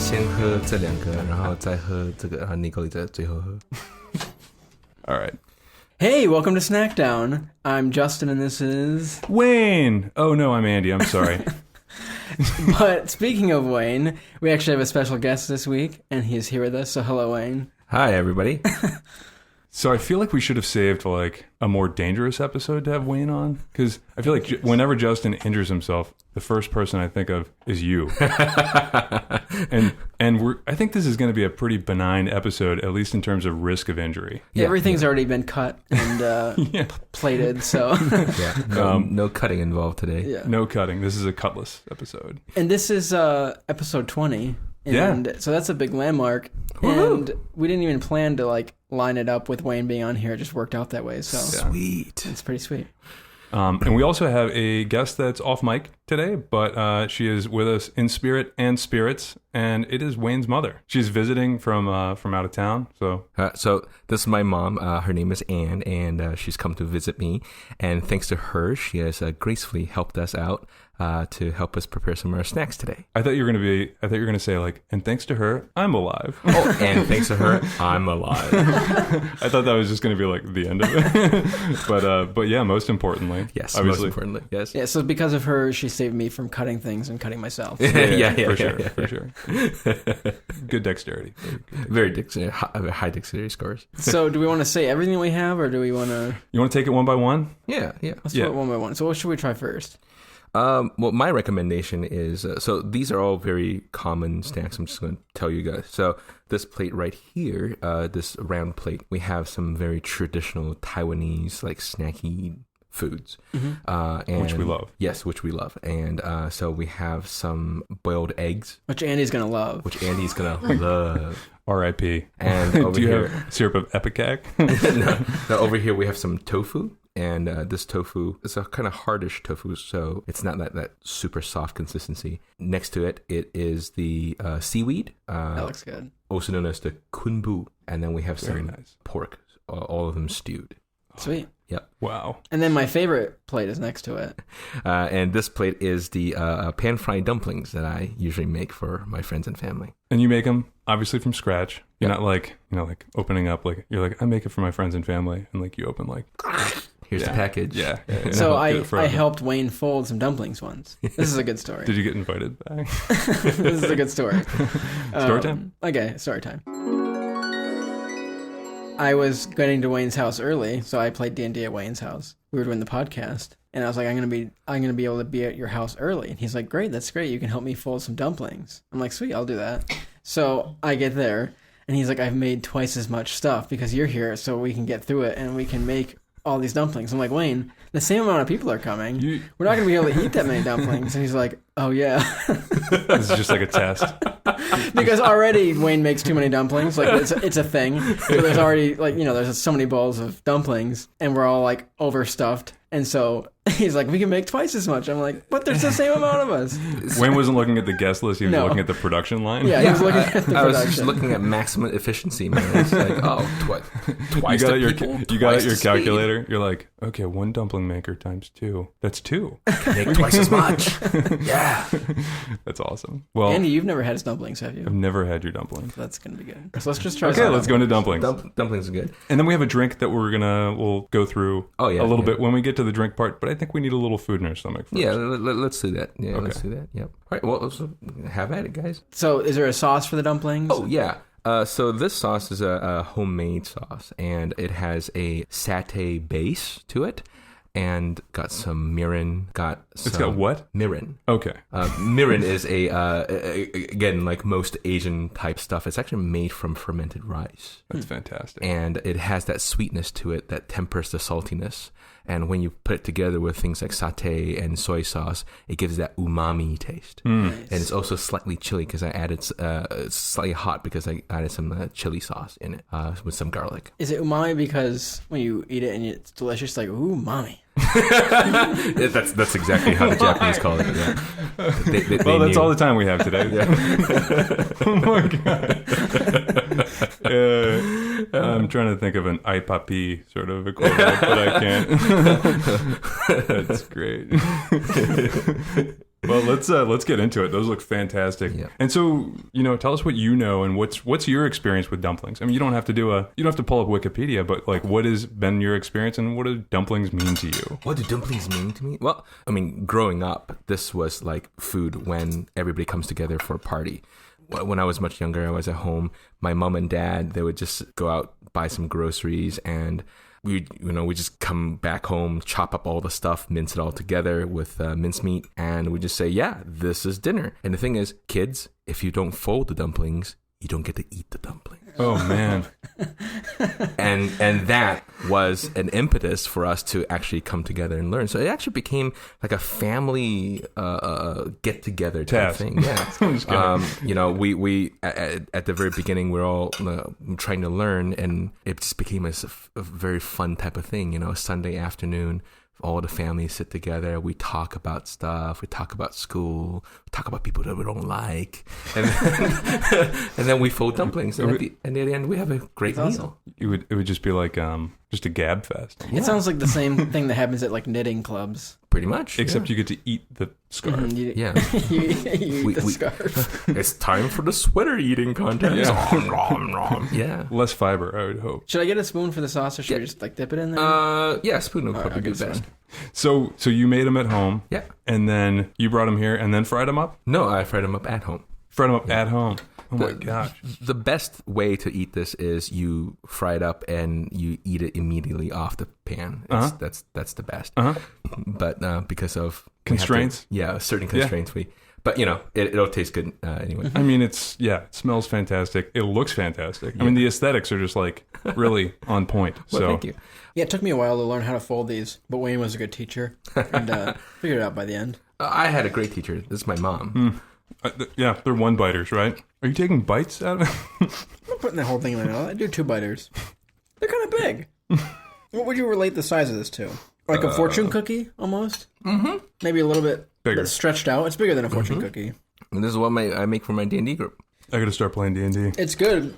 先喝这两个，然后再喝这个，然后你给我在最后喝。All right. Hey, welcome to Snackdown. I'm Justin and this is... Wayne! Oh no, I'm Andy. I'm sorry. But speaking of Wayne, we actually have a special guest this week, and he's here with us, so hello, Wayne. Hi, everybody. So I feel like we should have saved like a more dangerous episode to have Wayne on, because I feel like whenever Justin injures himself, the first person I think of is you. and I think this is going to be a pretty benign episode, at least in terms of risk of injury. Yeah, everything's already been cut and plated, so... No cutting involved today. Yeah. No cutting. This is a cutless episode. And this is episode 20. And so that's a big landmark. Woo-hoo. And we didn't even plan to like line it up with Wayne being on here. It just worked out that way. So Sweet. It's pretty sweet. And we also have a guest that's off mic today, but she is with us in spirit and spirits, and it is Wayne's mother. She's visiting from out of town. So This is my mom. Her name is Anne, and she's come to visit me. And thanks to her, she has gracefully helped us out to help us prepare some of our snacks today. I thought you were going to say like, and thanks to her, I'm alive. Oh, and thanks to her, I'm alive. I thought that was just going to be like the end of it. But yeah, most importantly. Yes, obviously. most importantly, yes. Yeah, so because of her, she saved me from cutting things and cutting myself. For sure. Good dexterity. Very high dexterity scores. So do we want to say everything we have, or do we want to... You want to take it one by one? Yeah. Let's do it one by one. So what should we try first? Well, my recommendation is, so these are all very common snacks. I'm just going to tell you guys. So this plate right here, this round plate, we have some very traditional Taiwanese, like snacky foods. Mm-hmm. Which we love. Yes, which we love. And so we have some boiled eggs. Which Andy's going to love. Which Andy's going to love. R.I.P. And over Do you here, have syrup of Epicac? no, over here we have some tofu. And this tofu is a kind of hardish tofu, so it's not that super soft consistency. Next to it, it is the seaweed. That looks good. Also known as the kunbu. And then we have Very some nice. pork, all of them stewed. Sweet. Yep. Wow. And then my favorite plate is next to it. And this plate is the pan-fried dumplings that I usually make for my friends and family. And you make them obviously from scratch. You're not like, like opening up, like, you're like, I make it for my friends and family. And like you open like... Here's the package. Yeah. So I helped Wayne fold some dumplings once. This is a good story. Did you get invited back? This is a good story. Story time? Okay, story time. I was getting to Wayne's house early, so I played D&D at Wayne's house. We were doing the podcast, and I was like, I'm gonna be able to be at your house early. And he's like, great, that's great. You can help me fold some dumplings. I'm like, sweet, I'll do that. So I get there, and he's like, I've made twice as much stuff because you're here, so we can get through it and we can make all these dumplings. I'm like, Wayne, the same amount of people are coming. We're not going to be able to eat that many dumplings. And he's like, oh yeah. This is just like a test. Because already Wayne makes too many dumplings. Like it's a thing. So there's already there's so many bowls of dumplings and we're all like overstuffed. And so he's like, we can make twice as much. I'm like, but there's the same amount of us. Wayne wasn't looking at the guest list. He was looking at the production line. Yeah, he was looking at the production. I was just looking at maximum efficiency, man. It's like, twice you got the your, people, you got twice your the calculator. You're like, okay, one dumpling maker times 2. That's 2. Make twice as much. Yeah. That's awesome. Well, Andy, you've never had dumplings, have you? I've never had your dumplings. That's going to be good. So let's just try Okay, let's go into dumplings. Dumplings are good. And then we have a drink that we'll go through a little bit when we get to the drink part, but I think we need a little food in our stomach first. Yeah, let's do that. Yeah, let's do that. Yep. All right, well, have at it, guys. So is there a sauce for the dumplings? Oh, yeah. So this sauce is a homemade sauce, and it has a satay base to it, and got some mirin. It's got what? Mirin. Okay. Mirin is again, like most Asian type stuff, it's actually made from fermented rice. That's fantastic. And it has that sweetness to it that tempers the saltiness. And when you put it together with things like satay and soy sauce, it gives that umami taste. Nice. And it's also slightly chili because I added slightly hot because I added some chili sauce in it with some garlic. Is it umami because when you eat it and it's delicious, like, ooh, umami? That's exactly how the Japanese call it. Yeah. Well, that's all the time we have today. Yeah. Oh my god. I'm trying to think of an aipapi sort of equivalent, but I can't. That's great. Well, let's get into it. Those look fantastic. Yeah. And so, tell us what you know and what's your experience with dumplings. I mean, you don't have to pull up Wikipedia, but like, what has been your experience and what do dumplings mean to you? What do dumplings mean to me? Well, I mean, growing up, this was like food when everybody comes together for a party. When I was much younger, I was at home. My mom and dad, they would just go out, buy some groceries, and we just come back home, chop up all the stuff, mince it all together with mincemeat, and we just say, yeah, this is dinner. And the thing is, kids, if you don't fold the dumplings, you don't get to eat the dumplings. Oh, man. and that was an impetus for us to actually come together and learn. So it actually became like a family get together type thing. Yeah. We at the very beginning we're all trying to learn, and it just became a very fun type of thing. Sunday afternoon, all the families sit together. We talk about stuff. We talk about school. We talk about people that we don't like, and then we fold dumplings. And at the end, we have a great meal. Awesome. It would just be like just a gab fest. It sounds like the same thing that happens at like knitting clubs. Pretty much. Except you get to eat the scarf. You eat the scarf. It's time for the sweater eating contest. Yeah. Less fiber, I would hope. Should I get a spoon for the sauce, or should we just like dip it in there? Yeah, spoon would probably be best. So you made them at home. Yeah. And then you brought them here and then fried them up? No, I fried them up at home. Fried them up at home. Oh my gosh. The best way to eat this is you fry it up and you eat it immediately off the pan. That's the best. But because of constraints? Certain constraints. But it'll taste good anyway. I mean, it smells fantastic. It looks fantastic. I mean, the aesthetics are just like really on point. Well, so thank you. Yeah, it took me a while to learn how to fold these, but Wayne was a good teacher and figured it out by the end. I had a great teacher. This is my mom. Yeah, they're one biters, right? Are you taking bites out of it? I'm not putting the whole thing in my mouth. I do 2 biters. They're kind of big. What would you relate the size of this to? Like a fortune cookie, almost? Mm-hmm. Maybe a little bit bigger, stretched out. It's bigger than a fortune cookie. And this is what I make for my D&D group. I gotta start playing D&D. It's good.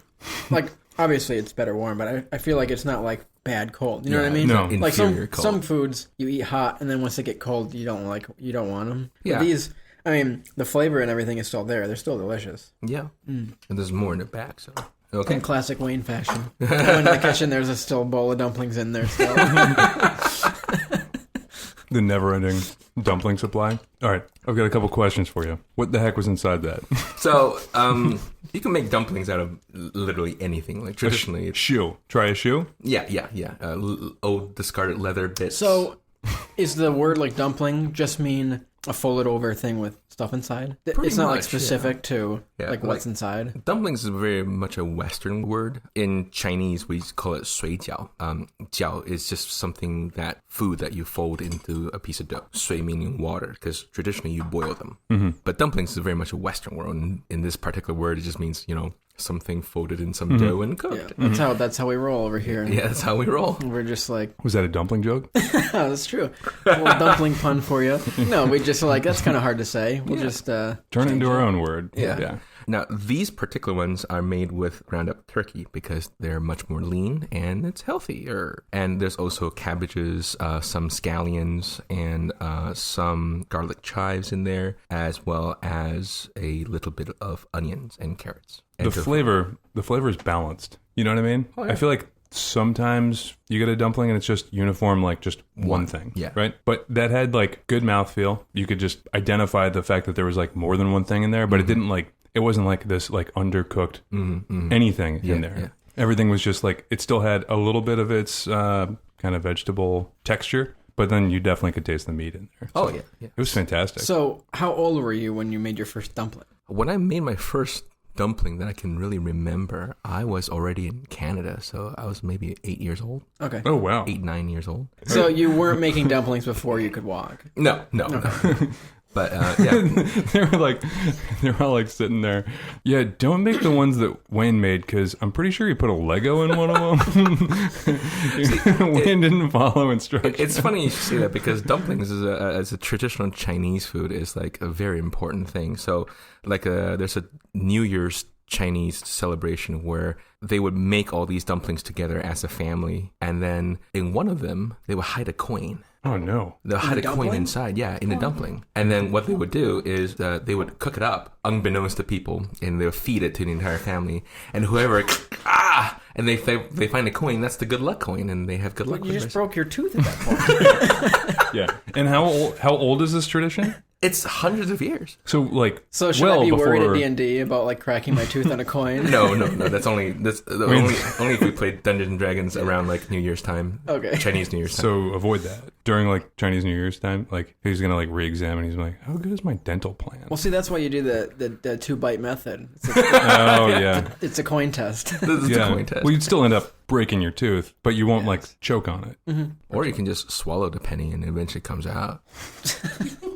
Like, obviously it's better warm, but I feel like it's not like bad cold. You know what I mean? No. Like cold. some foods you eat hot, and then once they get cold, you don't want them. Yeah. But these, I mean, the flavor and everything is still there. They're still delicious. Yeah. And there's more in the back, so... Okay. In classic Wayne fashion. I went in the kitchen, there's a still bowl of dumplings in there still. The never-ending dumpling supply. All right, I've got a couple questions for you. What the heck was inside that? So, you can make dumplings out of literally anything. Like traditionally, it's Chou. Try a Chou? Yeah. Old discarded leather bits. So, is the word like dumpling just mean a folded over thing with stuff inside? It's not like specific to like what's inside. Dumplings is very much a Western word. In Chinese, we call it 水饺. 饺 is just something food that you fold into a piece of dough. 水 meaning water, because traditionally you boil them. Mm-hmm. But dumplings is very much a Western word. And in this particular word, it just means, something folded in some dough and cooked. Yeah, that's how we roll over here. Yeah, that's how we roll. We're just like... Was that a dumpling joke? That's true. A little dumpling pun for you. No, we just like, that's kind of hard to say. We'll just... Turn it into our own word. Yeah. Now, these particular ones are made with ground up turkey because they're much more lean and it's healthier. And there's also cabbages, some scallions, and some garlic chives in there, as well as a little bit of onions and carrots. The flavor is balanced. You know what I mean? Oh, yeah. I feel like sometimes you get a dumpling and it's just uniform, like just one thing. Yeah. Right? But that had like good mouthfeel. You could just identify the fact that there was like more than one thing in there, but it wasn't like this like undercooked anything in there. Yeah. Everything was just like, it still had a little bit of its kind of vegetable texture, but then you definitely could taste the meat in there. So yeah. It was fantastic. So how old were you when you made your first dumpling? When I made my first dumpling that I can really remember, I was already in Canada, so I was maybe 8 years old. Okay. Oh, wow. 8-9 years old. So you weren't making dumplings before you could walk? No. But yeah, they were all like sitting there. Yeah, don't make the ones that Wayne made because I'm pretty sure he put a Lego in one of them. Wayne didn't follow instructions. It's funny you should say that because dumplings as a traditional Chinese food is like a very important thing. So like there's a New Year's Chinese celebration where they would make all these dumplings together as a family, and then in one of them they would hide a coin. Oh no! They'll hide a coin inside, in the dumpling. And then what they would do is they would cook it up, unbeknownst to people, and they would feed it to the entire family. And whoever, and they find a coin, that's the good luck coin, and they have good luck. You just broke your tooth at that point. Yeah. And how old is this tradition? It's hundreds of years. So should I be worried at D&D about like cracking my tooth on a coin? No. That's only if we played Dungeons and Dragons around like New Year's time. Okay. Chinese New Year's time. So avoid that during like Chinese New Year's time. Like he's gonna like re-examine. He's like, how good is my dental plan? Well, see, that's why you do the 2-bite method. It's a coin test. It's a coin test. Well, you'd still end up breaking your tooth, but you won't like choke on it. Mm-hmm. Or you can just swallow the penny and it eventually comes out.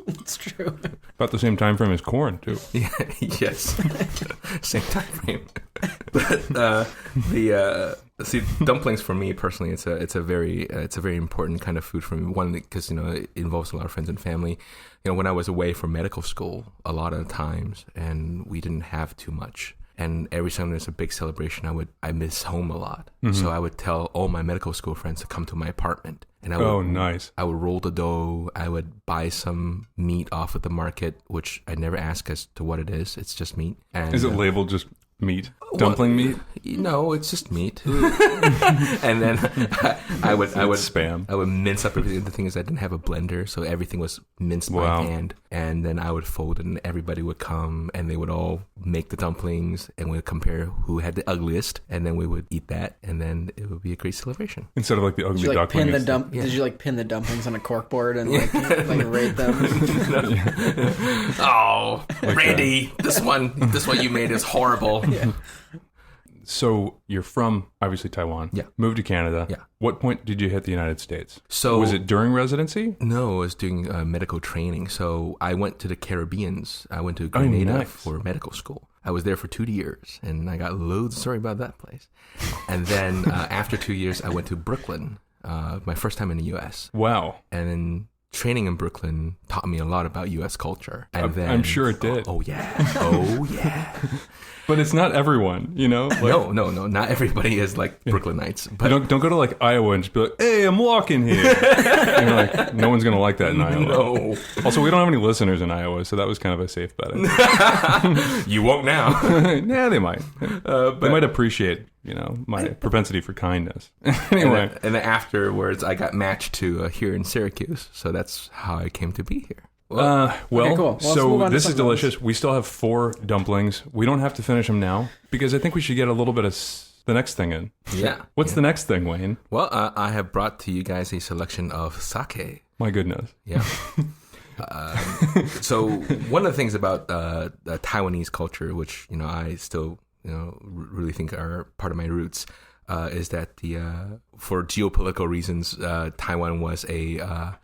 It's true. About the same time frame as corn, too. Yeah, yes. Same time frame. But see, dumplings for me personally, it's a very important kind of food for me. One, because it involves a lot of friends and family. When I was away for medical school, a lot of times, and we didn't have too much. And every time there's a big celebration, I miss home a lot. Mm-hmm. So I would tell all my medical school friends to come to my apartment. And nice. I would roll the dough. I would buy some meat off at the market, which I never ask as to what it is. It's just meat. And, is it labeled just meat? Dumpling meat? No, it's just meat. And then I would spam. I would mince up everything. The thing is, I didn't have a blender, so everything was minced by hand. And then I would fold it, and everybody would come, and they would all make the dumplings, and we'd compare who had the ugliest, and then we would eat that, and then it would be a great celebration. Instead of like the ugly did you, like, duckling. Did you like pin the dumplings on a corkboard and like rate them? Oh, like Randy, this one you made is horrible. Yeah. So you're from, obviously, Taiwan. Yeah. Moved to Canada. Yeah. What point did you hit the United States? So was it during residency? No, I was doing medical training. So I went to the Caribbeans. I went to Grenada for medical school. I was there for 2 years, and I got loads of story about that place. And then after 2 years, I went to Brooklyn, my first time in the U.S. Wow. And then training in Brooklyn taught me a lot about U.S. culture. And then, I'm sure it did. Oh yeah. But it's not everyone, Like, no. Not everybody is like Brooklynites. But don't go to like Iowa and just be like, "Hey, I'm walking here." And you're like, no one's gonna like that in Iowa. No. Also, we don't have any listeners in Iowa, so that was kind of a safe bet. You won't now. Yeah, they might. They might appreciate, my propensity for kindness. Anyway, and then afterwards, I got matched to here in Syracuse, so that's how I came to be here. Okay, cool. Well, so this is delicious. We still have 4 dumplings. We don't have to finish them now because I think we should get a little bit of the next thing in. Yeah. What's the next thing, Wayne? Well, I have brought to you guys a selection of sake. My goodness. Yeah. So one of the things about the Taiwanese culture, which I still really think are part of my roots, is that for geopolitical reasons, Taiwan was a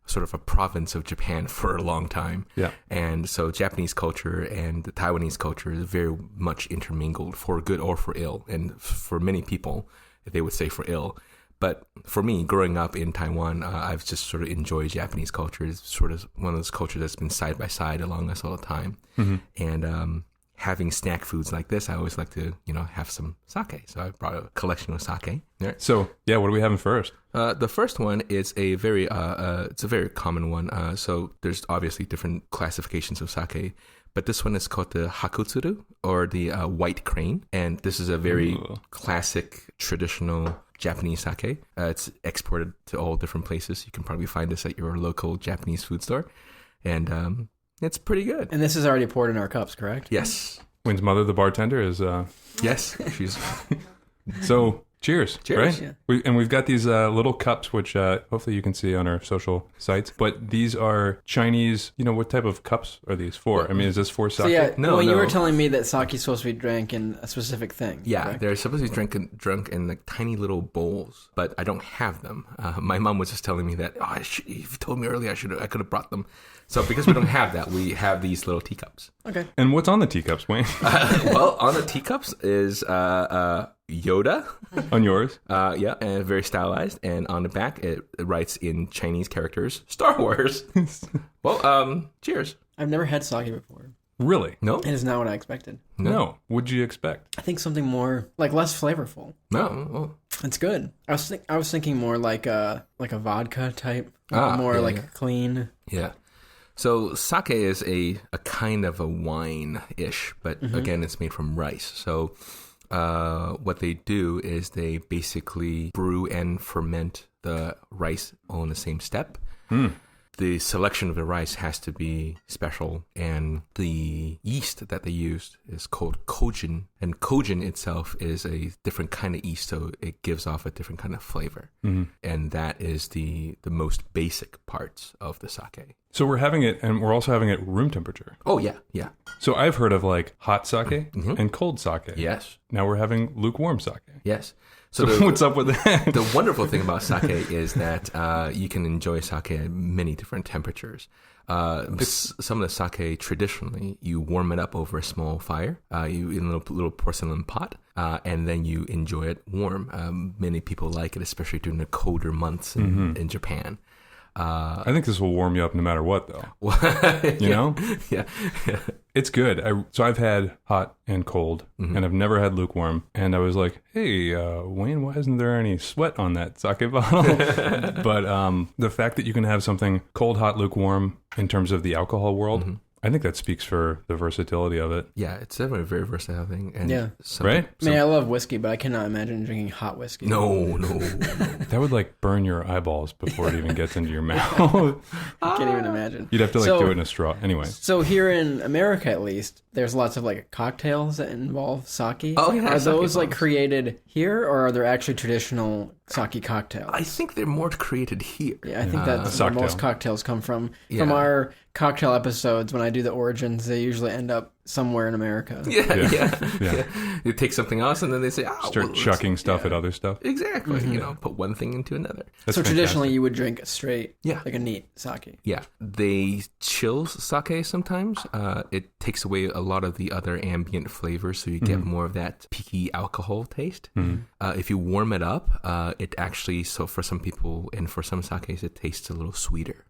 sort of a province of Japan for a long time. Yeah. And so Japanese culture and the Taiwanese culture is very much intermingled, for good or for ill. And for many people, they would say for ill. But for me, growing up in Taiwan, I've just sort of enjoyed Japanese culture. It's sort of one of those cultures that's been side by side along us all the time. Mm-hmm. And having snack foods like this, I always like to, have some sake. So I brought a collection of sake. Right. So, what are we having first? The first one is a very, it's a very common one. So there's obviously different classifications of sake, but this one is called the hakutsuru, or the white crane. And this is a very classic, traditional Japanese sake. It's exported to all different places. You can probably find this at your local Japanese food store. And it's pretty good. And this is already poured in our cups, correct? Yes. Wayne's mother, the bartender, is... Yes, she's... So, cheers. Cheers. Right? Yeah. We've got these little cups, which hopefully you can see on our social sites. But these are Chinese... what type of cups are these for? I mean, is this for sake? So yeah, No. You were telling me that sake is supposed to be drank in a specific thing. Yeah, correct? they're supposed to be drunk in like tiny little bowls, but I don't have them. My mom was just telling me that, you've told me earlier I could have brought them. So because we don't have that, we have these little teacups. Okay. And what's on the teacups, Wayne? Well, on the teacups is Yoda. On yours? Yeah, and very stylized. And on the back, it writes in Chinese characters, Star Wars. Well, cheers. I've never had sake before. Really? No? It is not what I expected. No. What'd you expect? I think something more like less flavorful. No. Oh. It's good. I was thinking more like a vodka type, clean. Yeah. So sake is a kind of a wine-ish, but again, it's made from rice. So what they do is they basically brew and ferment the rice all in the same step. The selection of the rice has to be special, and the yeast that they use is called kojin, and kojin itself is a different kind of yeast, so it gives off a different kind of flavor, and that is the most basic parts of the sake. So we're having it, and we're also having it room temperature. Oh, yeah. So I've heard of like hot sake and cold sake. Yes. Now we're having lukewarm sake. Yes. So what's up with that? The wonderful thing about sake is that you can enjoy sake at many different temperatures. Some of the sake, traditionally, you warm it up over a small fire, in a little porcelain pot, and then you enjoy it warm. Many people like it, especially during the colder months in Japan. I think this will warm you up no matter what, though. You know? Yeah. It's good. So I've had hot and cold, and I've never had lukewarm. And I was like, hey, Wayne, why isn't there any sweat on that sake bottle? But the fact that you can have something cold, hot, lukewarm in terms of the alcohol world, I think that speaks for the versatility of it. Yeah, it's definitely a very versatile thing. And right? I mean, I love whiskey, but I cannot imagine drinking hot whiskey. No. That would like burn your eyeballs before it even gets into your mouth. I can't even imagine. You'd have to do it in a straw. Anyway. So here in America, at least, there's lots of like cocktails that involve sake. Oh, yeah. Are those like created here, or are there actually traditional sake cocktails? I think they're more created here. Yeah, I think that's where most cocktails come from. From our cocktail episodes, when I do the origins, they usually end up somewhere in America. Yeah. They take something else and then they say, start chucking stuff at other stuff. Exactly. Put one thing into another. That's so traditionally fantastic. you would drink straight, like a neat sake. Yeah. They chill sake sometimes. It takes away a lot of the other ambient flavors, so you get more of that peaky alcohol taste. If you warm it up, it actually, so for some people and for some sakes, it tastes a little sweeter.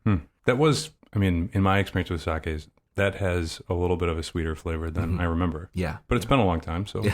That was, I mean, in my experience with sakes, that has a little bit of a sweeter flavor than I remember. Yeah. But it's been a long time, so.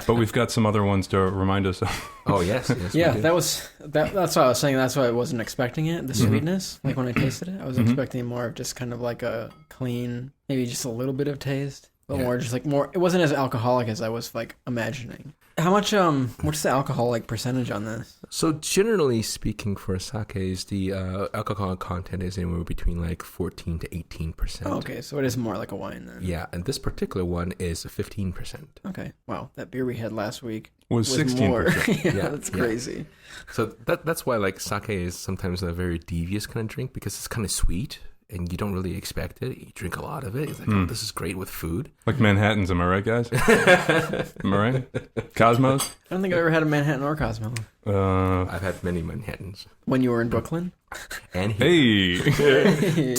But we've got some other ones to remind us of. Oh, yes. Yeah, that's what I was saying. That's why I wasn't expecting it, the sweetness. Like when I tasted it, I was expecting more of just kind of like a clean, maybe just a little bit of taste. But more just like more, it wasn't as alcoholic as I was like imagining. How much, what's the alcohol percentage on this? So generally speaking for sakes, the alcohol content is anywhere between like 14 to 18%. Oh, okay, so it is more like a wine then. Yeah, and this particular one is 15%. Okay, wow, that beer we had last week was 16%. More. That's crazy. So that's why like sake is sometimes a very devious kind of drink, because it's kind of sweet. And you don't really expect it. You drink a lot of it. It's like, oh, this is great with food. Like Manhattans, am I right, guys? Am I right? Cosmos? I don't think I've ever had a Manhattan or Cosmo. I've had many Manhattans. When you were in Brooklyn? And here. Hey!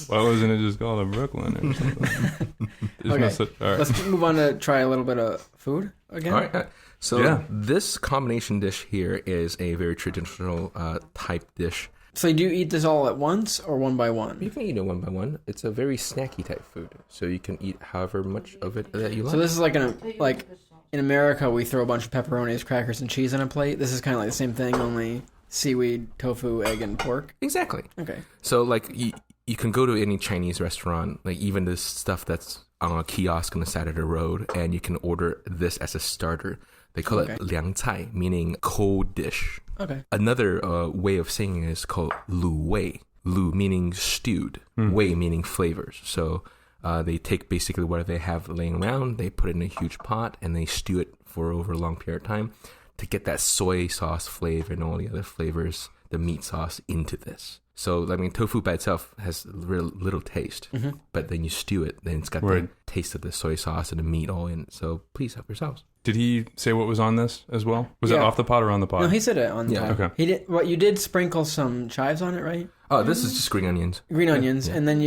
Why wasn't it just called a Brooklyn or something? Okay, let's move on to try a little bit of food again. All right. So this combination dish here is a very traditional type dish. So do you eat this all at once or one by one? You can eat it one by one. It's a very snacky type food, so you can eat however much of it that you like. So this is like in America, we throw a bunch of pepperonis, crackers, and cheese on a plate. This is kind of like the same thing, only seaweed, tofu, egg, and pork. Exactly. Okay. So like you can go to any Chinese restaurant, like even this stuff that's on a kiosk on the side of the road, and you can order this as a starter. They call it liang cai, meaning cold dish. Okay. Another way of saying it is called lu wei. Lu meaning stewed, wei meaning flavors. So they take basically what they have laying around, they put it in a huge pot, and they stew it for over a long period of time to get that soy sauce flavor and all the other flavors, the meat sauce, into this. So, I mean, tofu by itself has real little taste, but then you stew it, then it's got the taste of the soy sauce and the meat all in it. So please help yourselves. Did he say what was on this as well? Was it off the pot or on the pot? No, he said it on the pot. Okay. He did. Well, you did sprinkle some chives on it, right? Oh, this is just green onions. Green onions, and then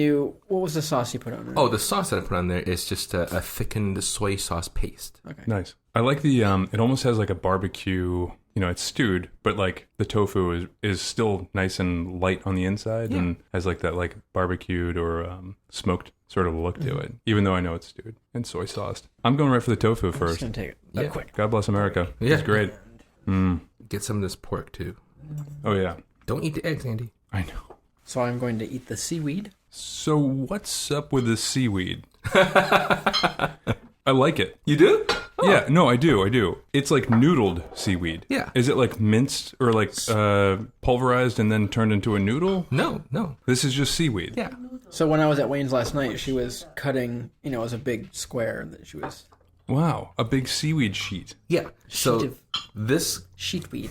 what was the sauce you put on it? Oh, the sauce that I put on there is just a thickened soy sauce paste. Okay. Nice. I like the, it almost has like a barbecue, it's stewed, but like the tofu is still nice and light on the inside and has like that like barbecued or smoked sort of look to it, even though I know it's stewed and soy sauced. I'm going right for the tofu first. Just gonna take it quick. God bless America. Yeah. It's great. Get some of this pork too. Oh yeah. Don't eat the eggs, Andy. I know. So I'm going to eat the seaweed. So what's up with the seaweed? I like it. You do? Oh. Yeah, no, I do. It's like noodled seaweed. Yeah. Is it like minced or like pulverized and then turned into a noodle? No. This is just seaweed. Yeah. So when I was at Wayne's last night, she was cutting, it was a big square that she was... Wow, a big seaweed sheet. Yeah. So Sheet of- this Sheetweed.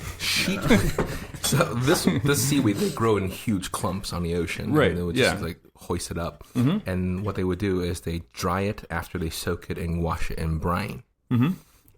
so this seaweed, they grow in huge clumps on the ocean. Right, And they would just like hoist it up. And what they would do is they dry it after they soak it and wash it in brine.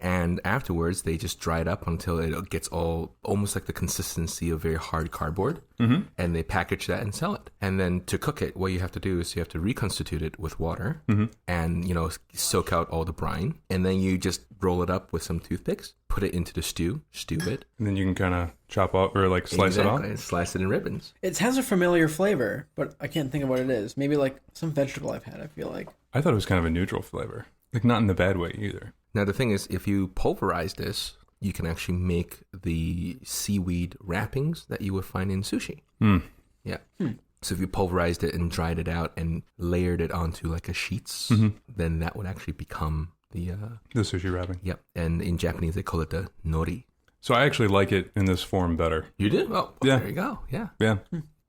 And afterwards, they just dry it up until it gets almost like the consistency of very hard cardboard. And they package that and sell it. And then to cook it, what you have to do is you have to reconstitute it with water and, soak out all the brine. And then you just roll it up with some toothpicks, put it into the stew it. And then you can kind of chop off or like slice it off. And slice it in ribbons. It has a familiar flavor, but I can't think of what it is. Maybe like some vegetable I've had, I feel like. I thought it was kind of a neutral flavor. Like not in the bad way either. Now, the thing is, if you pulverize this, you can actually make the seaweed wrappings that you would find in sushi. Yeah. So if you pulverized it and dried it out and layered it onto like a sheets, then that would actually become the sushi wrapping. Yep. And in Japanese, they call it the nori. So I actually like it in this form better. You do? Oh, yeah. There you go. Yeah. Yeah.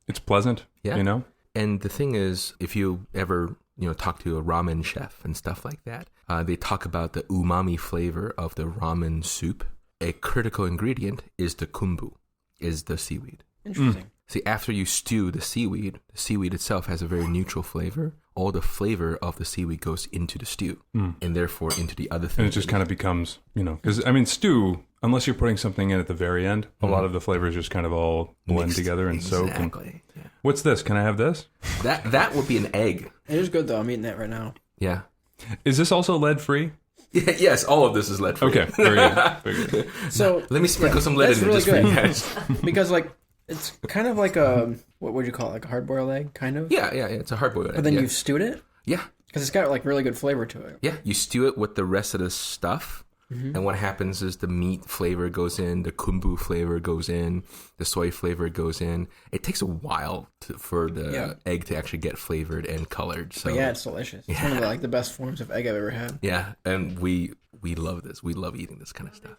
It's pleasant. Yeah. And the thing is, if you ever... talk to a ramen chef and stuff like that. They talk about the umami flavor of the ramen soup. A critical ingredient is the kombu, is the seaweed. Interesting. See, after you stew the seaweed itself has a very neutral flavor. All the flavor of the seaweed goes into the stew and therefore into the other things. And it just kind of becomes, because stew, unless you're putting something in at the very end, a lot of the flavors just kind of all blend mixed together and soak. Exactly. Yeah. What's this? Can I have this? That would be an egg. It is good, though. I'm eating that right now. Yeah. Is this also lead-free? Yes, all of this is lead-free. Okay, very good. Very good. So let me sprinkle some lead in really it just for you guys. Because, it's kind of like a, what would you call it? Like a hard-boiled egg, kind of? Yeah, it's a hard-boiled egg. But then you've stewed it? Yeah. Because it's got, really good flavor to it. Yeah, you stew it with the rest of the stuff. And what happens is the meat flavor goes in, the kombu flavor goes in, the soy flavor goes in. It takes a while for the egg to actually get flavored and colored. So but yeah, it's delicious. It's one of the best forms of egg I've ever had. Yeah, and we love this. We love eating this kind of stuff.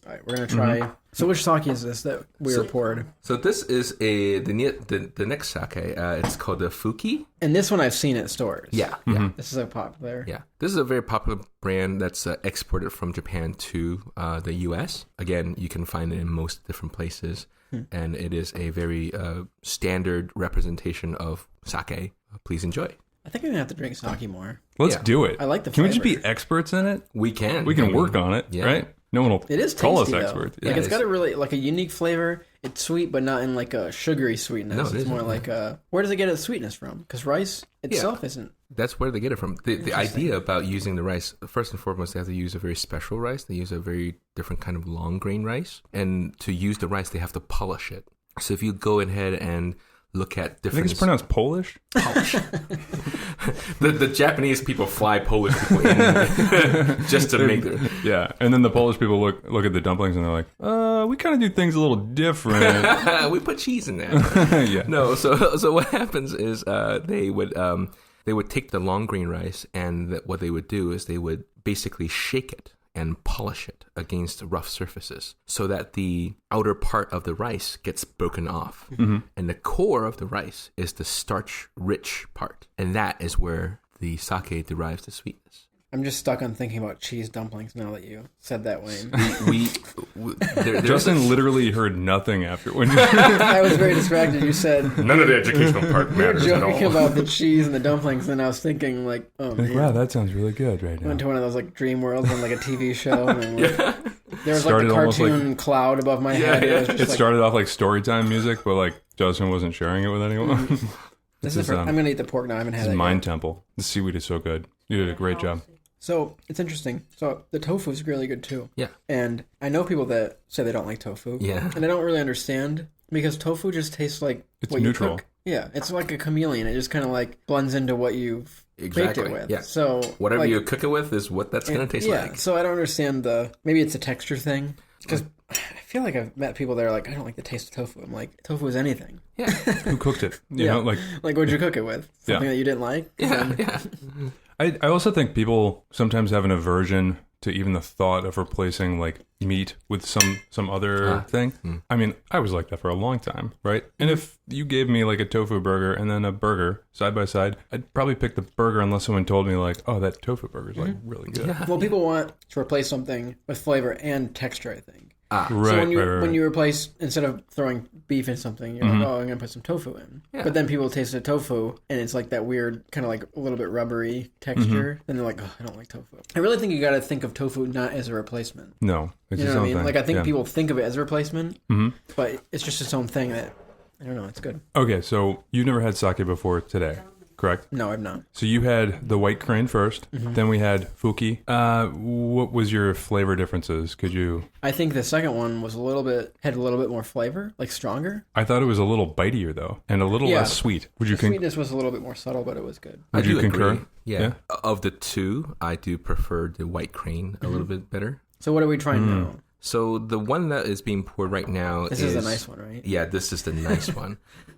All right, we're gonna try. So which sake is this that we were poured? So this is the next sake. It's called the Fuki. And this one I've seen at stores. Yeah. This is a popular. Yeah, this is a very popular brand that's exported from Japan to the U.S. Again, you can find it in most different places, and it is a very standard representation of sake. Please enjoy. I think I'm gonna have to drink sake more. Let's do it. I like the Can we just flavor. be experts in it? We can. We can work on it, right? No one will It is call us tasty, though. experts. It's got a really a unique flavor. It's sweet, but not in a sugary sweetness. No, it's more like a. Where does it get its sweetness from? Because rice itself isn't. That's where they get it from. The idea about using the rice, first and foremost, they have to use a very special rice. They use a very different kind of long grain rice. And to use the rice, they have to polish it. So if you go ahead and look at different... I think it's pronounced Polish? Polish. the Japanese people fly Polish people in just to make it. Yeah, and then the Polish people look at the dumplings and they're like, we kind of do things a little different. We put cheese in there. Yeah. No, so what happens is they would take the long grain rice, and what they would do is they would basically shake it and polish it against rough surfaces so that the outer part of the rice gets broken off. And the core of the rice is the starch-rich part. And that is where the sake derives the sweetness. I'm just stuck on thinking about cheese dumplings now that you said that, Wayne. Justin literally heard nothing after when I was very distracted. You said none of the educational part you were matters at all. joking about the cheese and the dumplings, and I was thinking oh man, wow, that sounds really good right now. went to one of those dream worlds on a TV show, and then, there was Started the almost cartoon cloud above my head. yeah. And it was It just started off like story time music, but Justin wasn't sharing it with anyone. This is I'm gonna eat the pork now. I haven't had This it is yet. Mind Temple. The seaweed is so good. You did a great job. So it's interesting. So the tofu is really good too. Yeah. And I know people that say they don't like tofu. Yeah. And I don't really understand Because tofu just tastes like It's what neutral. you cook. Yeah, it's like a chameleon. It just kind of like blends into what you've baked it with. Yeah. So Whatever like, you cook it with is what that's going to taste like. So I don't understand maybe it's a texture thing. Because I feel like I've met people that are like, I don't like the taste of tofu. I'm like, tofu is anything. Yeah. Who cooked it? You Yeah. know, like what'd you cook it with? Something that you didn't like? Yeah. I also think people sometimes have an aversion to even the thought of replacing like meat with some other thing. I mean, I was like that for a long time, right? And if you gave me like a tofu burger and then a burger side by side, I'd probably pick the burger unless someone told me like, oh, that tofu burger is like really good. Yeah. Well, people want to replace something with flavor and texture, I think. Right, So right. when you replace, instead of throwing beef in something, you're like, oh, I'm going to put some tofu in. Yeah. But then people taste the tofu, and it's like that weird, kind of like a little bit rubbery texture. Then they're like, oh, I don't like tofu. I really think you got to think of tofu not as a replacement. No, it's You know its what I own mean? thing. Like, I think Yeah. people think of it as a replacement, but it's just its own thing that, I don't know, it's good. Okay, so you've never had sake before today, correct? No, I've not. So you had the white crane first, then we had fuki. What was your flavor differences? Could you? I think the second one had a little bit more flavor, like stronger. I thought it was a little bitier though, and a little Yeah. less sweet. Would you The sweetness was a little bit more subtle, but it was good. Would you concur? Agree. Yeah. Of the two, I do prefer the white crane a little bit better. So what are we trying now? So the one that is being poured right now This is the nice one, right? Yeah, this is the nice one.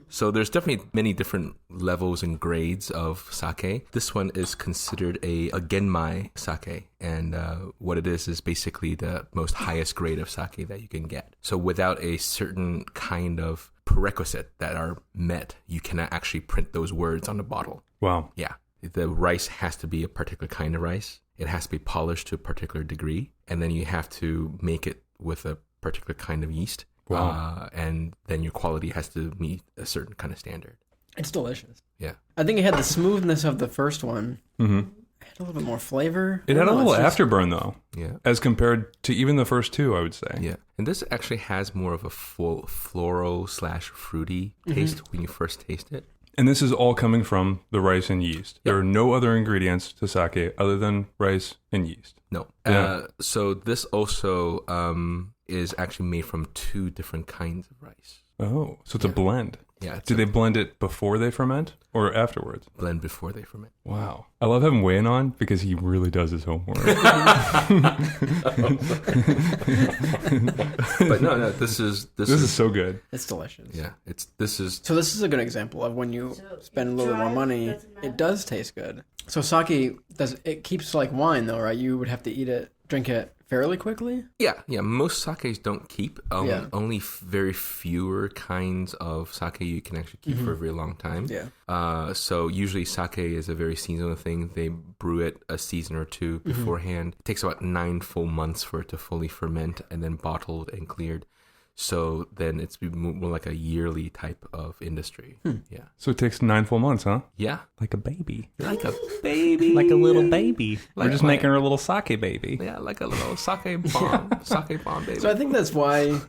So there's definitely many different levels and grades of sake. This one is considered a genmai sake, and what it is basically the most highest grade of sake that you can get. So without a certain kind of prerequisite that are met, you cannot actually print those words on the bottle. Wow. Yeah. The rice has to be a particular kind of rice. It has to be polished to a particular degree. And then you have to make it with a particular kind of yeast. Wow. And then your quality has to meet a certain kind of standard. It's delicious. Yeah. I think it had the smoothness of the first one. Mm-hmm. It had a little bit more flavor. It had a I don't know, little it's just- afterburn though, Yeah. as compared to even the first two, I would say. Yeah. And this actually has more of a full floral / fruity taste when you first taste it. And this is all coming from the rice and yeast. There are no other ingredients to sake other than rice and yeast. No. Yeah. So this also is actually made from two different kinds of rice. Oh, so it's a blend. Yeah. It's Do a they blend it before they ferment or afterwards? blend before they ferment. Wow. I love having Wayne on because he really does his homework. But no, this is This is so good. It's delicious. yeah. This is So this is a good example of when you spend a little bit more money, it does taste good. So sake it keeps like wine though, right? You would have to drink it fairly quickly. yeah. Most sakes don't keep. Yeah. Only very fewer kinds of sake you can actually keep for a very long time. Yeah. So usually sake is a very seasonal thing. They brew it a season or two beforehand. It takes about 9 full months for it to fully ferment and then bottled and cleared. So then it's more like a yearly type of industry. Yeah. So it takes 9 full months, huh? Yeah. Like a baby. Like a baby. Like a little baby. We're Like just my- making her a little sake baby. Yeah, like a little sake bomb. Sake bomb, baby. So I think that's one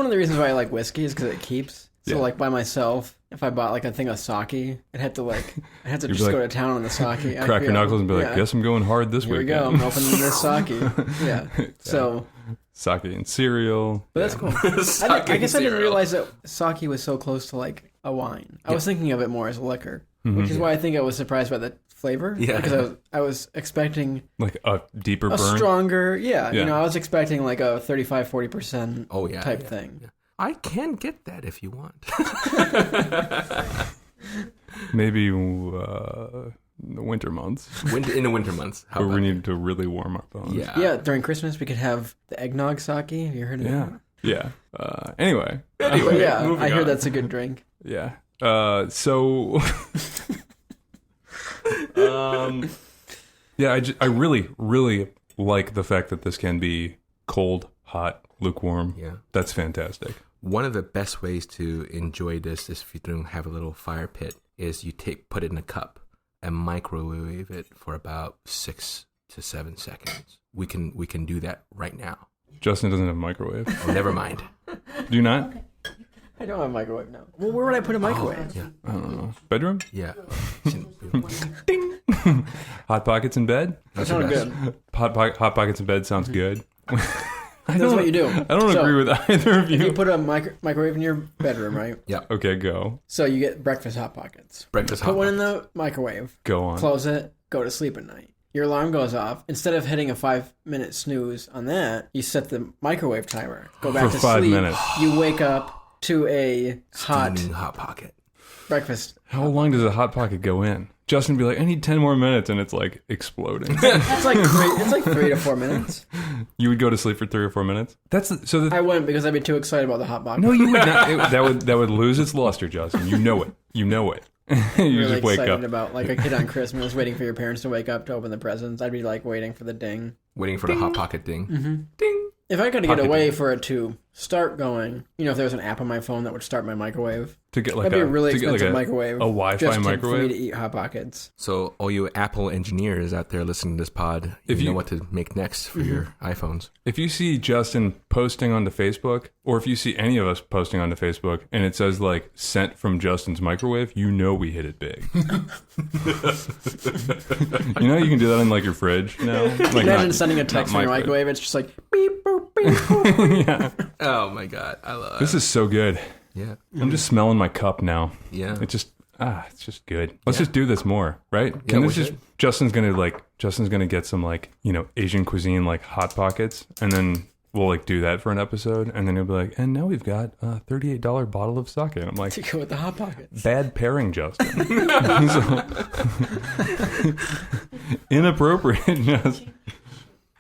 of the reasons why I like whiskey is because it keeps. So Yeah. like by myself, if I bought like a thing of sake, I had to You'd just be go to like- town on the sake. Crack your knuckles and be like, guess I'm going hard this Here we weekend. go. I'm opening this sake. Yeah. So, Sake and cereal. but that's cool. I guess I didn't realize that sake was so close to like a wine. I was thinking of it more as a liquor, which is why I think I was surprised by the flavor. Yeah. Because I was expecting Like a deeper a burn. stronger, Yeah. I was expecting like a 35-40% Oh, yeah. type yeah, thing. yeah. I can get that if you want. Maybe the winter months In the winter months. How where we about need to really warm our bones. Yeah. Yeah, during Christmas we could have the eggnog sake. Have you heard of Yeah. that? Yeah. Anyway. But yeah, moving I heard on. that's a good drink. Yeah. So. Yeah, I really, really like the fact that this can be cold, hot, lukewarm. Yeah. That's fantastic. One of the best ways to enjoy this is if you don't have a little fire pit is you put it in a cup and microwave it for about 6 to 7 seconds. We can do that right now. Justin doesn't have a microwave. Oh, never mind. Do you not? I don't have a microwave now. Well, where would I put a microwave? Yeah. I don't know. Bedroom? Yeah. Ding. Hot pockets in bed? That sounded good. Hot pockets in bed sounds good. That's what you do. I don't agree with either of you. You put a microwave in your bedroom, right? Yeah. Okay, go. So you get breakfast Hot Pockets. Breakfast Hot Put one in the microwave. Go on. Close it. Go to sleep at night. Your alarm goes off. Instead of hitting a 5-minute snooze on that, you set the microwave timer. Go back For to 5 sleep. minutes. You wake up to a Steaming Hot Pocket. breakfast. How long does a Hot Pocket go in? Justin would be like, I need 10 more minutes, and it's like exploding. It's like 3 to 4 minutes. You would go to sleep for 3 or 4 minutes? I wouldn't because I'd be too excited about the Hot Pocket. No, you would not. That would lose its luster, Justin. You know it. You know it. You really just wake excited up. about like a kid on Christmas waiting for your parents to wake up to open the presents. I'd be like waiting for the ding. Waiting for the Hot Pocket ding. Mm-hmm. Ding. If I could get Pocket away ding. for it to start going, if there was an app on my phone that would start my microwave, To get like that'd be a really to get, like, expensive microwave. a Wi-Fi just for microwave? me to eat Hot Pockets. So all you Apple engineers out there listening to this pod, you know what to make next for your iPhones. If you see Justin posting onto Facebook, or if you see any of us posting onto Facebook, and it says like sent from Justin's microwave, you know we hit it big. You know you can do that in like your fridge now. Like Imagine sending a text from your microwave. It's just like beep boop beep boop. Yeah. Oh my God, I love This is so good. Yeah. I'm just smelling my cup now. Yeah. It's just good. Let's just do this more, right? Yeah, Can we this just should. Justin's gonna get some like, Asian cuisine like Hot Pockets, and then we'll like do that for an episode, and then he'll be like, and now we've got a $38 bottle of sake. And I'm like, To go with the Hot Pockets. bad pairing, Justin. Inappropriate, Justin.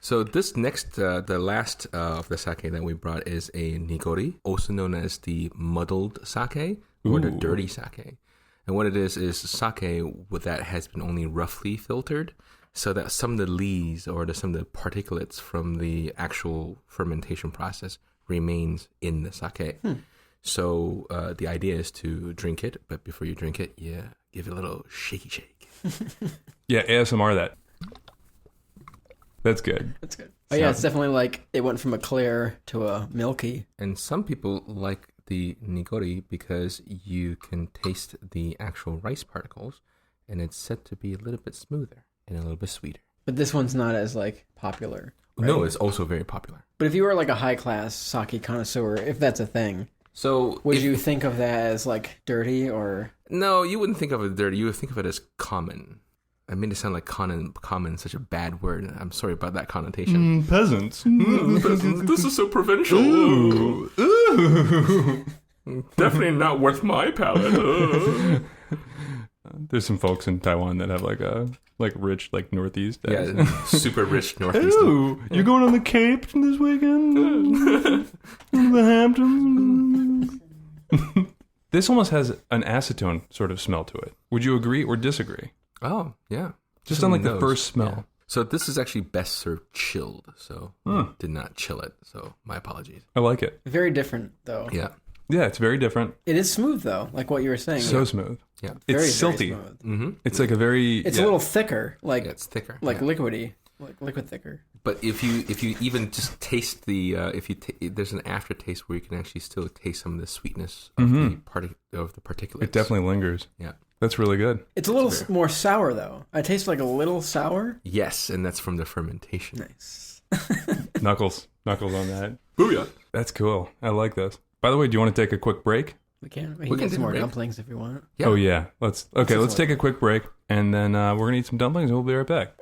So this next, the last of the sake that we brought is a nigori, also known as the muddled sake or the Ooh. dirty sake. And what it is sake that has been only roughly filtered, so that some of the lees or some of the particulates from the actual fermentation process remains in the sake. So the idea is to drink it, but before you drink it, give it a little shaky shake. Yeah, ASMR that. That's good. That's good. Oh yeah, it's definitely like it went from a clear to a milky. And some people like the nigori because you can taste the actual rice particles, and it's said to be a little bit smoother and a little bit sweeter. But this one's not as like popular. Right? No, it's also very popular. But if you were like a high class sake connoisseur, if that's a thing, So would you think of that as like dirty or? No, you wouldn't think of it dirty. You would think of it as common. I made it sound like common, such a bad word. I'm sorry about that connotation. Peasants. This is so provincial. Ooh. Definitely not worth my palate. There's some folks in Taiwan that have like a rich Northeast. Yeah, super rich Northeast. Ooh, you going on the Cape this weekend? The Hamptons. This almost has an acetone sort of smell to it. Would you agree or disagree? Oh, yeah. Just on like the nose. first smell. Yeah. So this is actually best served chilled. So did not chill it. So my apologies. I like it. Very different though. Yeah. Yeah, it's very different. It is smooth though, like what you were saying. So smooth. Yeah. very, It's very silty. smooth. Mm-hmm. It's like a very. It's a little thicker, like Yeah, it's thicker. like yeah. liquidy, like liquid thicker. But if you even just taste the there's an aftertaste where you can actually still taste some of the sweetness of the particulates. It definitely lingers. Yeah. That's really good. It's a little more sour though. I taste like a little sour. Yes, and that's from the fermentation. Nice. Knuckles on that. Booyah! That's cool. I like this. By the way, do you want to take a quick break? We can can get take some a more break. dumplings if you want. Yeah. Oh yeah. Let's take a quick break, and then we're gonna eat some dumplings, and we'll be right back.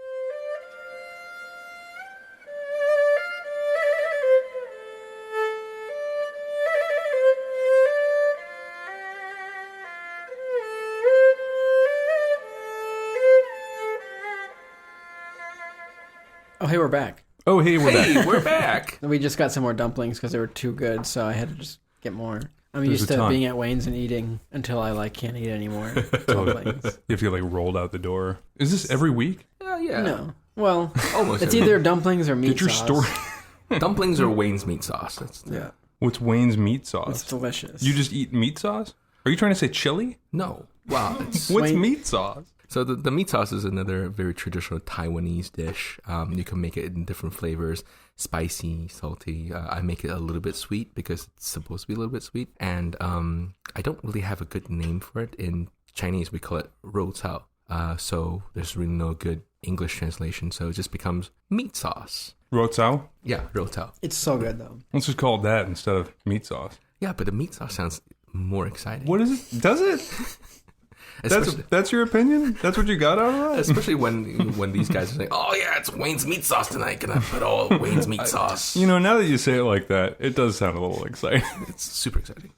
Oh, hey, we're back. Oh hey, we're back. Hey, we're back. We just got some more dumplings because they were too good, so I had to just get more. I'm There's used a to ton. being at Wayne's and eating until I like can't eat anymore. Dumplings. You have to get like rolled out the door. Is this every week? Yeah. No. Well, Almost. it's every- either dumplings or meat Get your sauce. story. dumplings or Wayne's meat sauce. That's Yeah, What's Wayne's meat it's sauce? delicious. You just eat meat sauce? Are you trying to say chili? No. Wow. It's, What's Wayne- meat sauce? so the meat sauce is another very traditional Taiwanese dish. You can make it in different flavors, spicy, salty. I make it a little bit sweet because it's supposed to be a little bit sweet. And I don't really have a good name for it. In Chinese, we call it rou cao. So there's really no good English translation. So it just becomes meat sauce. Rotao? Yeah, rotao. It's so good though. Let's just call it that instead of meat sauce. Yeah, but the meat sauce sounds more exciting. What is it? Does it? That's your opinion? That's what you got out of that? Especially when these guys are saying, "Oh yeah, it's Wayne's meat sauce tonight. Gonna put all Wayne's meat sauce." You know, now that you say it like that, it does sound a little exciting. It's super exciting.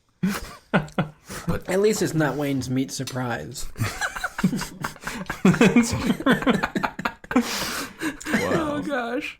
At least it's not Wayne's meat surprise. Oh gosh.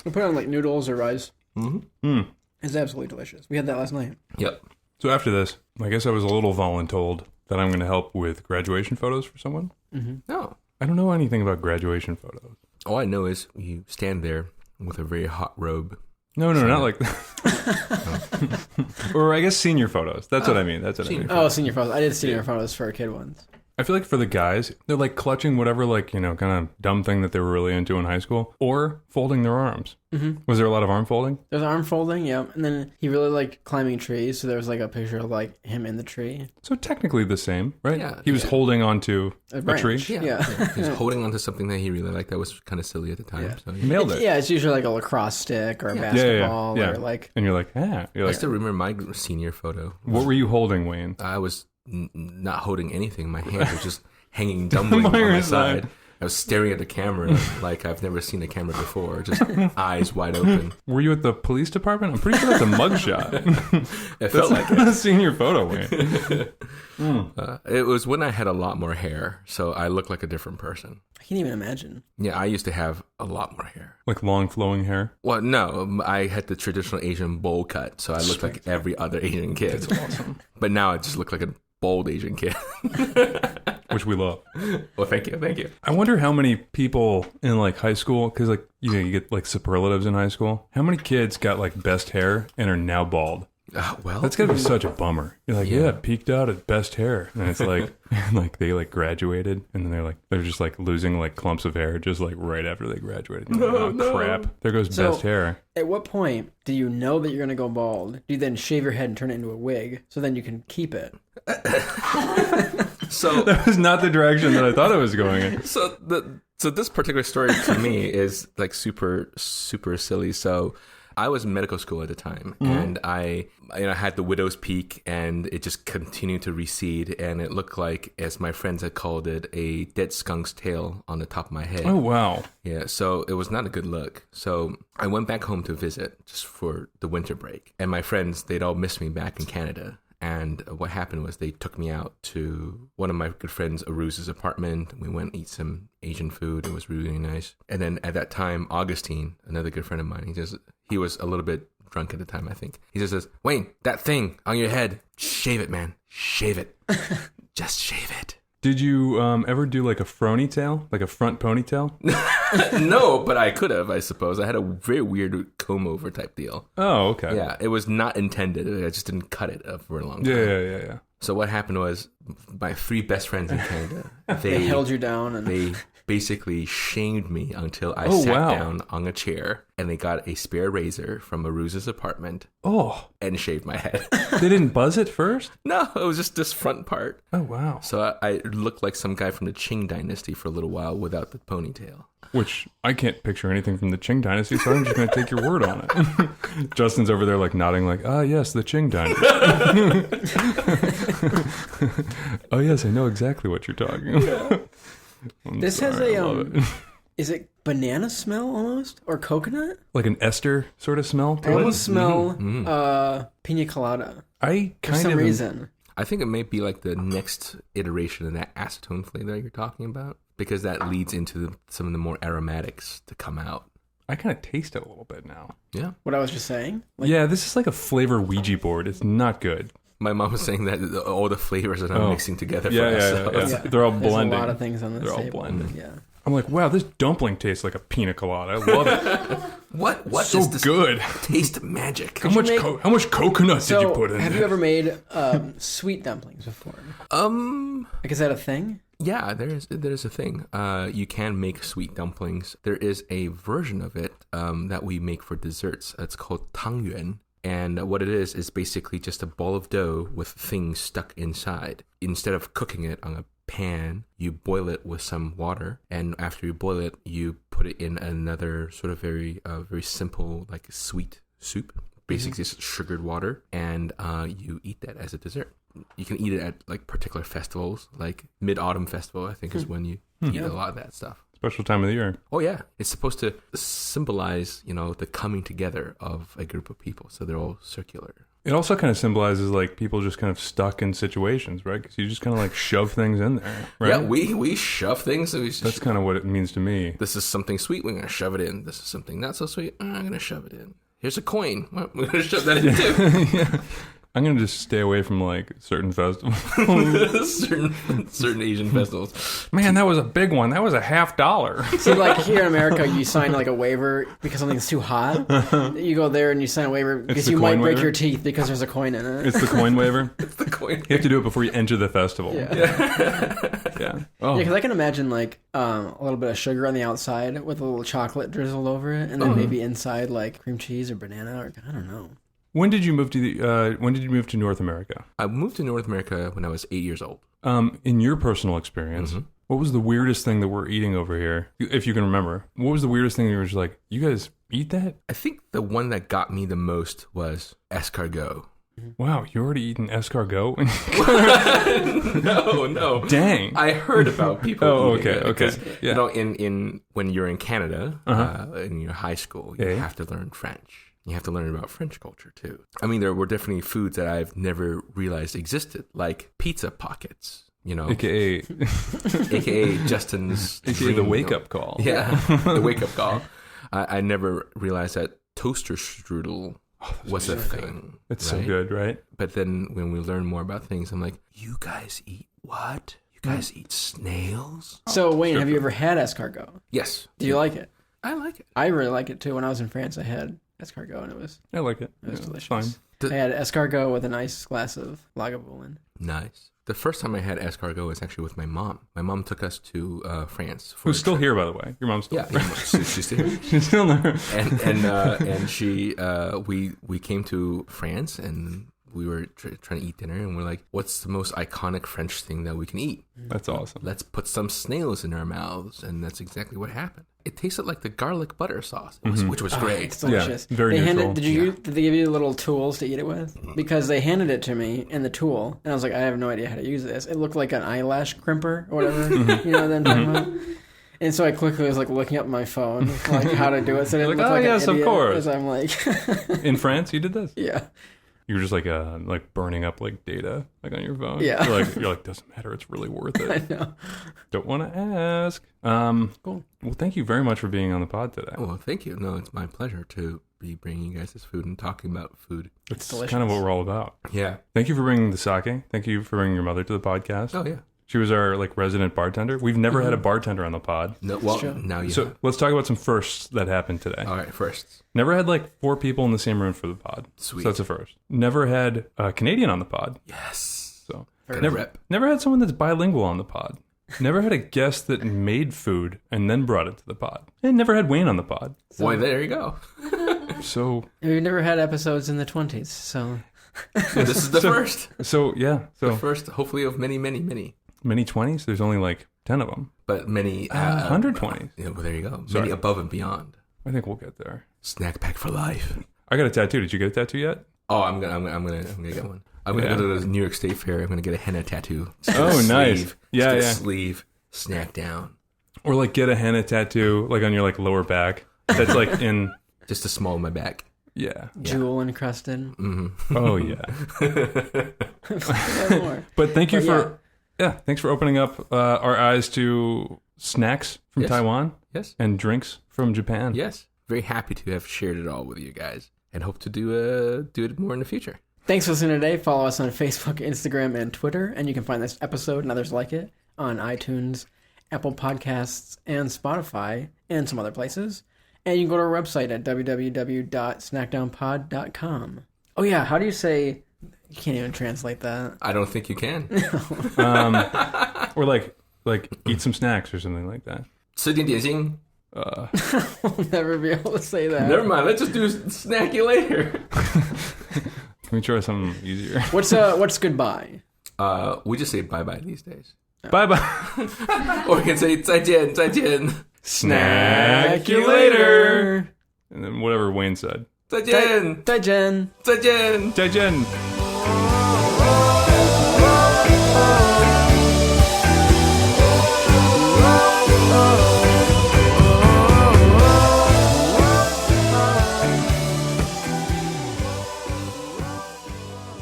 We put it on like noodles or rice. Mm. It's absolutely delicious. We had that last night. Yep. So after this, I guess I was a little voluntold that I'm going to help with graduation photos for someone. Mm-hmm. No. I don't know anything about graduation photos. All I know is you stand there with a very hot robe. No, not like that. Or I guess senior photos. That's what I mean. That's what I mean. Oh, senior photos. I did senior photos for a kid once. I feel like for the guys, they're like clutching whatever, like, you know, kind of dumb thing that they were really into in high school, or folding their arms. Mm-hmm. Was there a lot of arm folding? There's arm folding, yeah. And then he really liked climbing trees, so there was like a picture of like him in the tree. So technically the same, right? Yeah. He was holding onto a tree. Yeah. He was holding onto something that he really liked that was kind of silly at the time. Yeah. So, He nailed it. Yeah, it's usually like a lacrosse stick or a Yeah. basketball Yeah. or like... And you're like, ah. You're I like, still remember my senior photo. what were you holding, Wayne? I was not holding anything. My hands were just hanging dumpling on By your my side. side. I was staring at the camera like I've never seen a camera before, just eyes wide open. Were you at the police department? I'm pretty sure that's a mugshot. It felt like Not a senior photo, Wayne. it was when I had a lot more hair, so I looked like a different person. I can't even imagine. Yeah, I used to have a lot more hair. Like long flowing hair. Well, no, I had the traditional Asian bowl cut, so I looked like every other Asian kid. That's awesome. But now I just look like a bald Asian kid. Which we love. Well, thank you. I wonder how many people in like high school, because like, you know, you get like superlatives in high school. How many kids got like best hair and are now bald? Well, That's gotta be such a bummer. You're like, yeah, peaked out at best hair, and it's like, like they like graduated, and then they're just like losing like clumps of hair just like right after they graduated. You're like, oh, crap! There goes best hair. At what point do you know that you're going to go bald? Do you then shave your head and turn it into a wig so then you can keep it? So That was not the direction that I thought it was going in. So this particular story to me is like super silly. So I was in medical school at the time, and I had the widow's peak, and it just continued to recede, and it looked like, as my friends had called it, a dead skunk's tail on the top of my head. Oh wow! Yeah, so it was not a good look. So I went back home to visit just for the winter break, and my friends, they'd all missed me back in Canada. And what happened was they took me out to one of my good friends, Aruz's apartment. We went and eat some Asian food. It was really nice. And then at that time, Augustine, another good friend of mine, he was a little bit drunk at the time, I think. He just says, Wayne, that thing on your head, shave it, man. Shave it. Just shave it. Did you ever do like a frony tail, like a front ponytail? No, but I could have, I suppose. I had a very weird comb over type deal. Oh, okay. Yeah, it was not intended. I just didn't cut it for a long time. Yeah. So what happened was my three best friends in Canada, They held you down and... They basically shamed me until I sat down on a chair, and they got a spare razor from Aruz's apartment and shaved my head. They didn't buzz it first? No, it was just this front part. Oh, wow. So I looked like some guy from the Qing dynasty for a little while without the ponytail. Which I can't picture anything from the Qing dynasty, so I'm just going to take your word on it. Justin's over there like nodding like, yes, the Qing dynasty. Oh, yes, I know exactly what you're talking about. This has is it banana smell almost? Or coconut? Like an ester sort of smell to I it? almost smell pina colada. I For kind some of reason. I think it may be like the next iteration of that acetone flavor that you're talking about, because that leads into some of the more aromatics to come out. I kind of taste it a little bit now. Yeah. What I was just saying? Yeah, this is like a flavor Ouija board. It's not good. My mom was saying that all the flavors are now mixing together for Yeah, us. yeah, so yeah. it's- They're all There's blending. a lot of things on this They're all table. blending. Yeah. I'm like, wow, this dumpling tastes like a pina colada. I love it. What So is this good. taste magic? How much coconut did you put in have there? you ever made sweet dumplings before? Like, is that a thing? Yeah, there's a thing. You can make sweet dumplings. There is a version of it that we make for desserts. It's called tangyuan. And what it is basically just a ball of dough with things stuck inside. Instead of cooking it on a pan, you boil it with some water, and after you boil it, you put it in another sort of very simple, like sweet soup. Basically, it's sugared water, and you eat that as a dessert. You can eat it at like particular festivals, like Mid-Autumn Festival, I think is when you eat a lot of that stuff. Special time of the year. Oh yeah, it's supposed to symbolize, the coming together of a group of people, so they're all circular. It also kind of symbolizes like people just kind of stuck in situations, right? Because you just kind of like shove things in there, right? Yeah, we shove things. That's kind of what it means to me. This is something sweet, we're going to shove it in. This is something not so sweet, I'm going to shove it in. Here's a coin, we're going to shove that in too. Yeah. I'm going to just stay away from like certain festivals. certain Asian festivals. Man, that was a big one. That was $50. See, like here in America, you sign like a waiver because something's too hot. You go there and you sign a waiver because you might break your teeth because there's a coin in it. It's the coin waiver. It's the coin. You have to do it before you enter the festival. Yeah. Yeah. Oh. Yeah, because I can imagine like a little bit of sugar on the outside with a little chocolate drizzled over it, and then maybe inside like cream cheese or banana, or I don't know. When did you move to North America? I moved to North America when I was 8 years old. In your personal experience, what was the weirdest thing that we're eating over here? If you can remember, what was the weirdest thing that you were just like, you guys eat that? I think the one that got me the most was escargot. Wow, you already eaten escargot? No. Dang. I heard about people eating it because, Yeah. in when you're in Canada, in your high school, you have to learn French. You have to learn about French culture, too. I mean, there were definitely foods that I've never realized existed, like pizza pockets, AKA Justin's AKA dream, the wake-up call. Yeah, the wake-up call. I never realized that toaster strudel was a thing. It's so good, right? But then when we learn more about things, I'm like, you guys eat what? You guys eat snails? So, Wayne, have you ever had escargot? Yes. Do you like it? I like it. I really like it, too. When I was in France, I had escargot, and it was I like it. delicious. Fine. I had escargot with a nice glass of Lagavulin. Nice. The first time I had escargot was actually with my mom. My mom took us to France. Who's still here, by the way? Your mom's still Yeah, here. she's still here. She's still there. And she we came to France and we were trying to eat dinner and we're like, what's the most iconic French thing that we can eat? That's awesome. Let's put some snails in our mouths, and that's exactly what happened. It tasted like the garlic butter sauce, which was great. It's delicious. Yeah, very neutral. Did they give you little tools to eat it with? Because they handed it to me in the tool, and I was like, I have no idea how to use this. It looked like an eyelash crimper or whatever. You know what I'm talking about? And so I quickly was like looking up my phone, like how to do it. So it didn't look like yes, an idiot, of course. as I'm like, In France, you did this? yeah. You were just like burning up like data like on your phone. Yeah. You're like doesn't matter. It's really worth it. I know. Don't want to ask. Cool. Well, thank you very much for being on the pod today. Well, thank you. No, it's my pleasure to be bringing you guys this food and talking about food. It's delicious. kind of what we're all about. Yeah. Thank you for bringing the sake. Thank you for bringing your mother to the podcast. Oh, yeah. She was our like resident bartender. We've never had a bartender on the pod. No, well, true. now you So have. let's talk about some firsts that happened today. All right, first. Never had like 4 people in the same room for the pod. Sweet. So that's a first. Never had a Canadian on the pod. Yes. So Gotta never, rep. never had someone that's bilingual on the pod. Never had a guest that made food and then brought it to the pod. And never had Wayne on the pod. Boy, there you go. So We've never had episodes in the 20s, so This is the first. yeah. The So first, hopefully, of many, many, many. many 20s. There's only like 10 of them. But many... 120s. Yeah, well, there you go. Sorry. Many above and beyond. I think we'll get there. Snack pack for life. I got a tattoo. Did you get a tattoo yet? Oh, I'm gonna get one. I'm gonna go to the New York State Fair. I'm gonna get a henna tattoo. Oh, nice. Yeah, yeah. Sleeve, Snackdown. Or like get a henna tattoo like on your like lower back. That's like in Just a small on my back. yeah. jewel encrusted. Oh yeah. More. But thank you But for thanks for opening up our eyes to snacks from Yes. Taiwan Yes. and drinks from Japan. Yes. Very happy to have shared it all with you guys, and hope to do it more in the future. Thanks for listening today. Follow us on Facebook, Instagram, and Twitter. And you can find this episode and others like it on iTunes, Apple Podcasts, and Spotify, and some other places. And you can go to our website at www.snackdownpod.com. Oh, yeah. How do you say... You can't even translate that. I don't think you can. Or like eat some snacks or something like that. 吃点点心. I'll never be able to say that. Never mind. Let's just do snack you later. Can we try something easier? What's goodbye? We just say bye bye these days. Bye bye. Or you can say 再见, 再见. Snack you later. And then whatever Wayne said. 再见. 再见. 再见. 再见.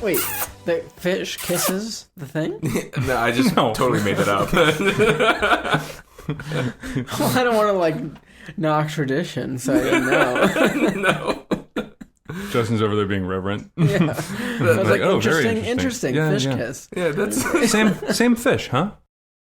Wait, the fish kisses the thing? No, I just totally made that up. Well, I don't want to like knock tradition, so I didn't know. No. Justin's over there being reverent. Yeah. I was like, oh, very interesting interesting. fish Yeah. kiss. Yeah, that's... Same fish, huh?